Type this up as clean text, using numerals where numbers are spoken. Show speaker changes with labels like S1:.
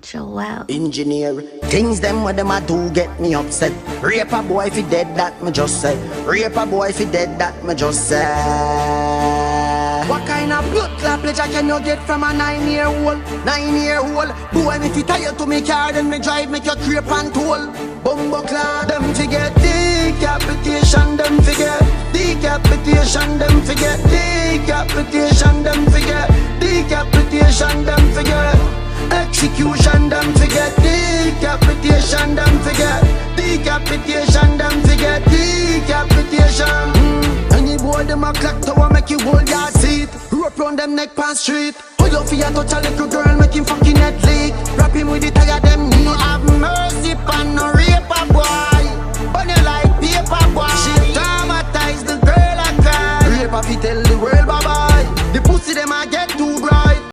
S1: Joel.
S2: Engineer, things them what them a do get me upset. Rape a boy if he dead, that me just say. Rape a boy if he dead, that me just say. What kind of blood clot pleasure can you get from a 9-year-old? 9-year-old boy, if he tie you to me car, then me drive, make you creep and toll. Bumbo clad, them forget decapitation, them forget decapitation, them forget decapitation, them forget decapitation, them forget execution, them forget decapitation, them forget decapitation, them forget decapitation. Any boy them a clock tower make you hold your seat. Rope round them neck pan street. Hold your feet touch a little girl make him fucking head leak. Wrap him with the tire them knee. Have mercy pan no